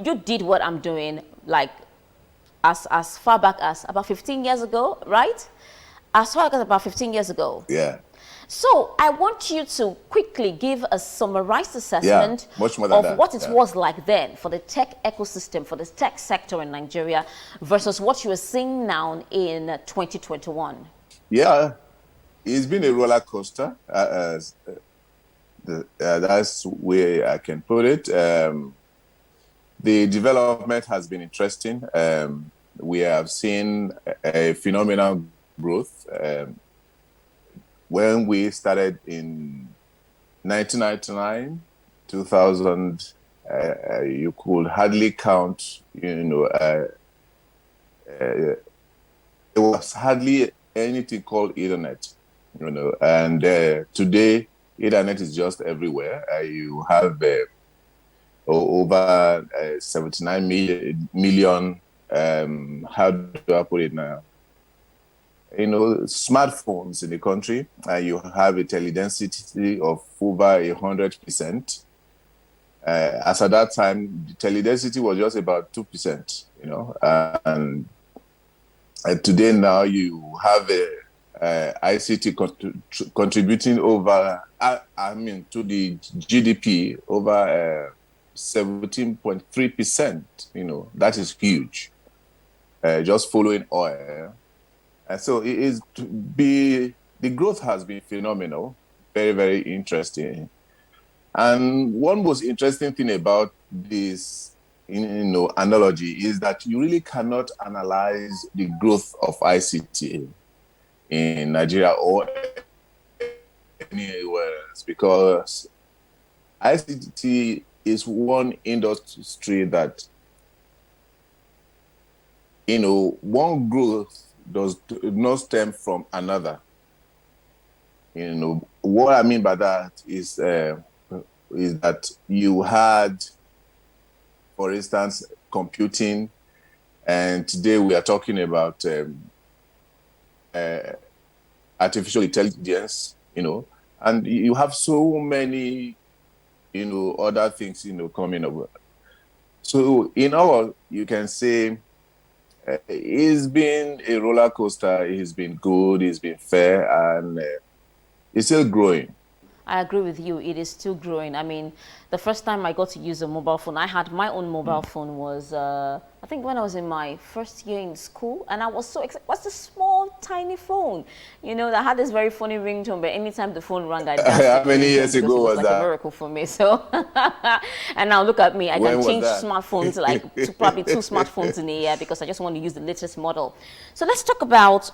you did what I'm doing, like as far back as about 15 years ago, right? As far back as about 15 years ago. Yeah. So I want you to quickly give a summarized assessment much more than of that. what it was like then for the tech ecosystem, for the tech sector in Nigeria versus what you are seeing now in 2021. Yeah, it's been a roller coaster. That's where I can put it. The development has been interesting. We have seen a phenomenal growth. When we started in 1999, 2000, you could hardly count, there was hardly anything called internet, and today, internet is just everywhere. You have over 79 million, how do I put it now? Smartphones in the country. You have a teledensity of over 100%. As at that time, the teledensity was just about 2%, and today now you have ICT contributing over, to the GDP over 17.3%. That is huge. Just following oil. And so the growth has been phenomenal, very, very interesting. And one most interesting thing about this, analogy is that you really cannot analyze the growth of ICT in Nigeria or anywhere else, because ICT is one industry that, one growth does not stem from another. What I mean by that is that you had, for instance, computing, and today we are talking about artificial intelligence, and you have so many, other things, coming over. So in all, you can say it's been a roller coaster. It's been good. It's been fair, and it's still growing. I agree with you. It is still growing. I mean, the first time I got to use a mobile phone, I had my own mobile phone was, I think when I was in my first year in school, and I was so excited. What's a small, tiny phone? That had this very funny ringtone, but anytime the phone rang, I danced. How many years ago was was like a miracle for me. So, and now look at me. I can change smartphones to probably 2 smartphones in a year because I just want to use the latest model. So let's talk about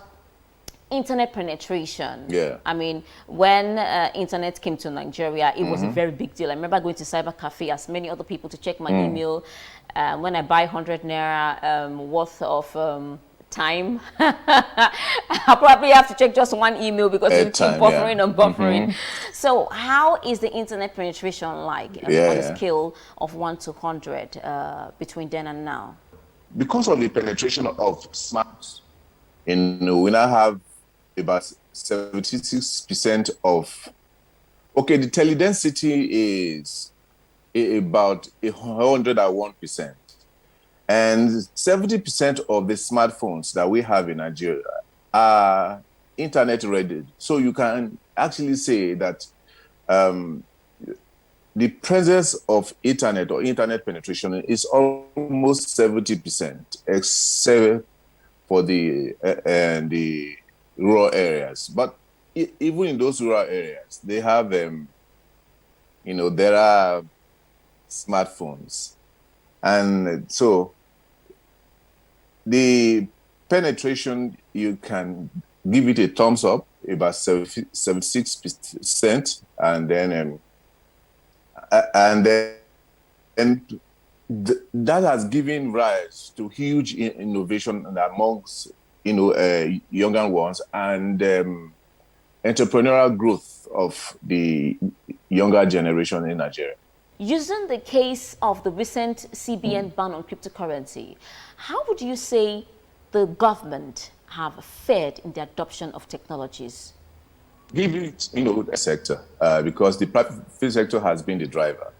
internet penetration. Yeah. I mean, when internet came to Nigeria, it was a very big deal. I remember going to cyber cafe as many other people to check my email. When I buy 100 naira worth of time, I probably have to check just one email because it keeps buffering and buffering. So how is the internet penetration like on a scale of 1 to 100 between then and now? Because of the penetration of smarts, we now have about 76% of, the teledensity is about 101%. And 70% of the smartphones that we have in Nigeria are internet ready. So you can actually say that the presence of internet or internet penetration is almost 70%, except for the rural areas. But even in those rural areas, they have, there are smartphones. And so the penetration, you can give it a thumbs up, about 76%. And then that has given rise to huge innovation amongst younger ones and entrepreneurial growth of the younger generation in Nigeria. Using the case of the recent CBN ban on cryptocurrency, how would you say the government have fared in the adoption of technologies? Give it, the sector, because the private sector has been the driver.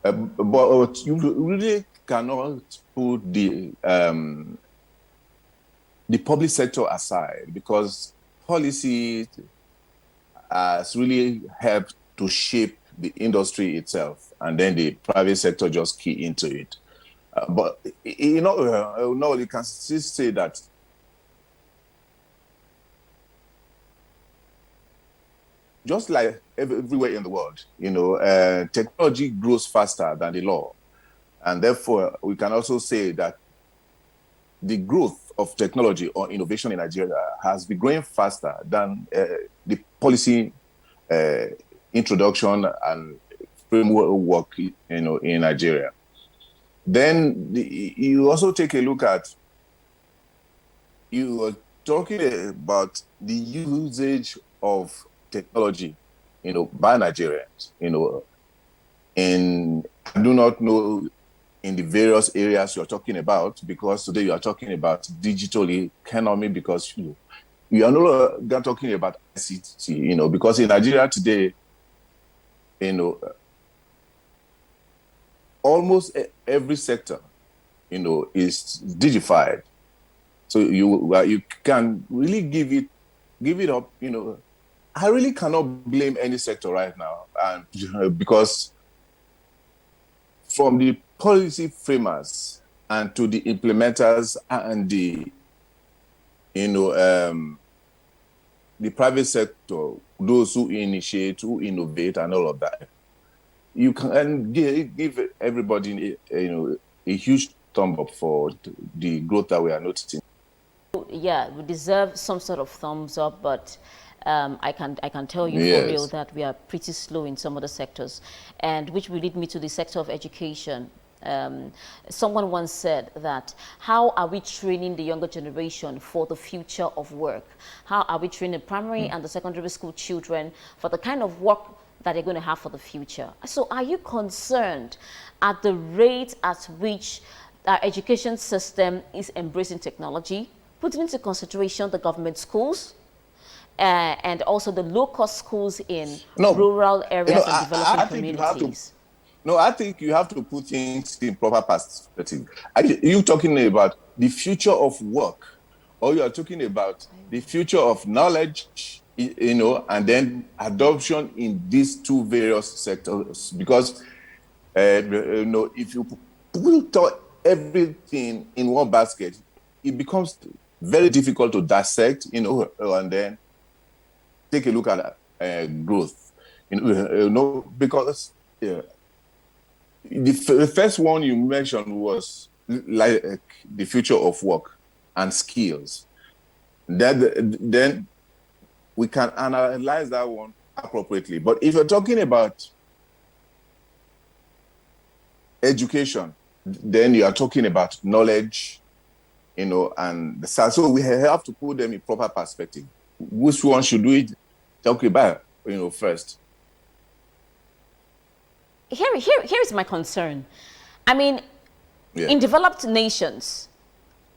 But you really cannot put the public sector aside, because policy has really helped to shape the industry itself, and then the private sector just key into it. But no, you can still say that just like everywhere in the world, technology grows faster than the law. And therefore, we can also say that the growth of technology or innovation in Nigeria has been growing faster than the policy introduction and framework, in Nigeria. Then you also take a look at, you were talking about the usage of technology, by Nigerians, and I do not know in the various areas you're talking about, because today you are talking about digital economy, because you are no longer talking about ICT, because in Nigeria today, almost every sector, is digified. So you can really give it up, I really cannot blame any sector right now, and because from the policy framers and to the implementers and the private sector, those who initiate, who innovate, and all of that, you can give everybody a huge thumb up for the growth that we are noticing. Yeah, we deserve some sort of thumbs up, but I can tell you Yes. for real that we are pretty slow in some other sectors, and which will lead me to the sector of education. Someone once said that, how are we training the younger generation for the future of work? How are we training the primary and the secondary school children for the kind of work that they're going to have for the future? So are you concerned at the rate at which our education system is embracing technology, putting into consideration the government schools, and also the low-cost schools in rural areas and developing communities? I think you have to put things in proper perspective. Are you talking about the future of work, or you are talking about the future of knowledge, and then adoption in these two various sectors? Because, if you put everything in one basket, it becomes very difficult to dissect, and then take a look at growth, because the first one you mentioned was like the future of work and skills. Then we can analyze that one appropriately. But if you're talking about education, then you are talking about knowledge, and so we have to put them in proper perspective. Which one should we talk about, first? Here is my concern. I mean, in developed nations,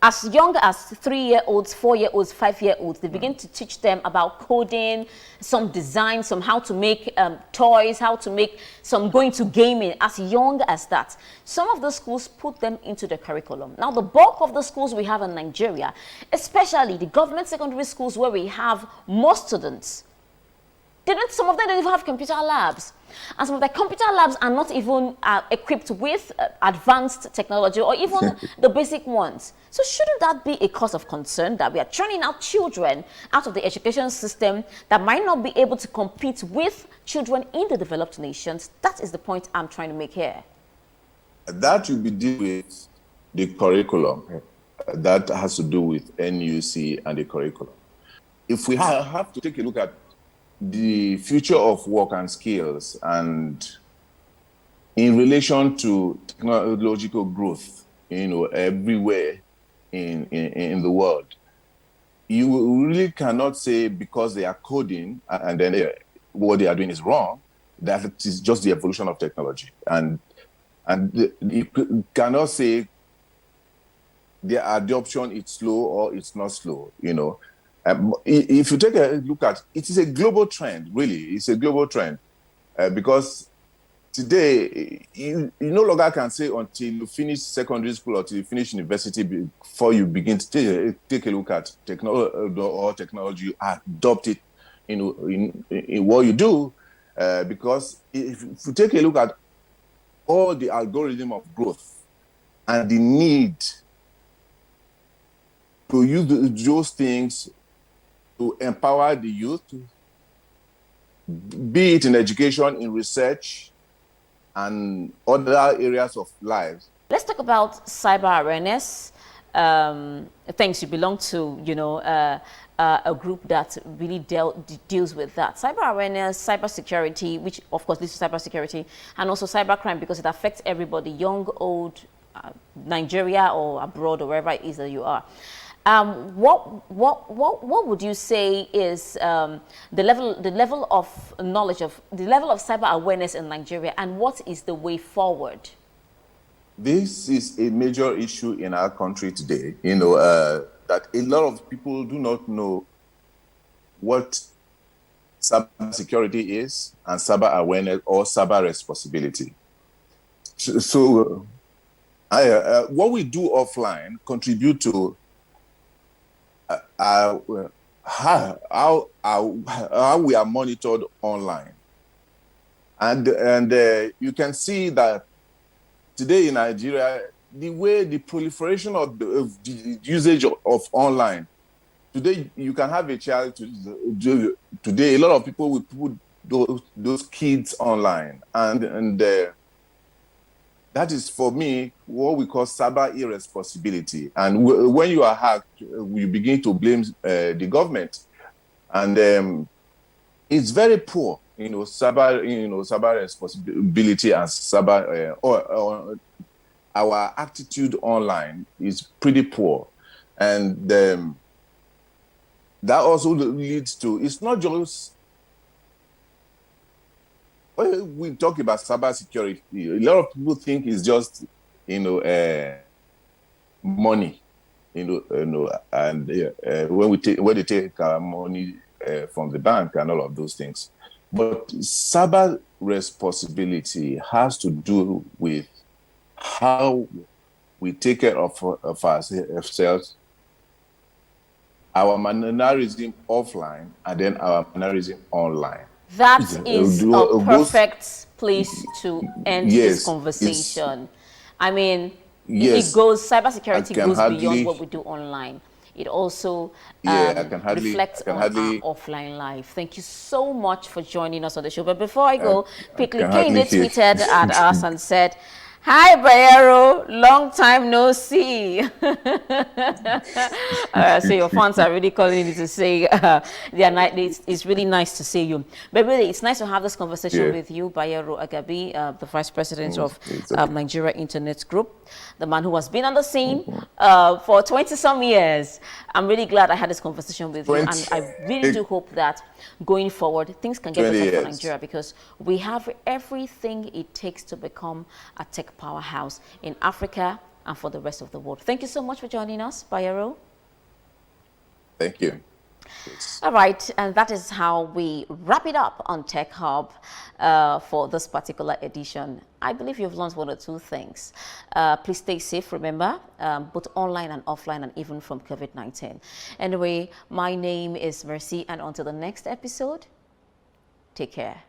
as young as 3-year-olds, 4-year-olds, 5-year-olds, they begin to teach them about coding, some design, some how to make toys, how to make some going to gaming as young as that. Some of the schools put them into the curriculum. Now, the bulk of the schools we have in Nigeria, especially the government secondary schools where we have more students, some of them don't even have computer labs. And some of the computer labs are not even equipped with advanced technology or even the basic ones. So shouldn't that be a cause of concern, that we are training out children out of the education system that might not be able to compete with children in the developed nations? That is the point I'm trying to make here. That will be dealt with the curriculum. That has to do with NUC and the curriculum. If we have to take a look at the future of work and skills, and in relation to technological growth, everywhere in the world, you really cannot say because they are coding and then what they are doing is wrong, that it is just the evolution of technology. And you cannot say their adoption is slow or it's not slow, if you take a look at it, is a global trend, really. It's a global trend because today, you no longer can say until you finish secondary school or until you finish university before you begin to take a look at technology, adopt it in what you do. Because if you take a look at all the algorithm of growth and the need to use those things to empower the youth, be it in education, in research, and other areas of life. Let's talk about cyber awareness. Thanks, you belong to, a group that really deals with that. Cyber awareness, cyber security, which of course leads to cyber security, and also cyber crime, because it affects everybody, young, old, Nigeria or abroad or wherever it is that you are. What would you say is the level of knowledge of the level of cyber awareness in Nigeria, and what is the way forward? This is a major issue in our country today. That a lot of people do not know what cyber security is and cyber awareness or cyber responsibility. So, what we do offline contribute to how we are monitored online, and you can see that today in Nigeria, the way the proliferation of the usage of online. Today, you can have a child. Today, a lot of people will put those kids online, and that is, for me, what we call cyber irresponsibility. And when you are hacked, you begin to blame the government, and it's very poor. Cyber responsibility and cyber our attitude online is pretty poor, and that also leads to, it's not just when we talk about cyber security, a lot of people think it's just money, and when they take our money from the bank and all of those things. But cyber responsibility has to do with how we take care of ourselves, our mannerism offline, and then our mannerism online. That is a perfect place to end this conversation. I mean, it goes, cybersecurity goes beyond what we do online. It also reflects on our offline life. Thank you so much for joining us on the show. But before I go, quickly, Kane tweeted at us and said, "Hi, Bayero, long time no see." So your fans are really calling you to say it's really nice to see you. But really, it's nice to have this conversation with you, Bayero Agabi, the Vice President of Nigeria Internet Group, the man who has been on the scene for 20-some years. I'm really glad I had this conversation with you, and I really do hope that going forward, things can get better for Nigeria, because we have everything it takes to become a tech powerhouse in Africa and for the rest of the world. Thank you so much for joining us, Bayero. Thank you. All right, and that is how we wrap it up on Tech Hub for this particular edition. I believe you've learned one or two things. Please stay safe, remember, both online and offline, and even from COVID-19. Anyway, my name is Mercy, and until the next episode, take care.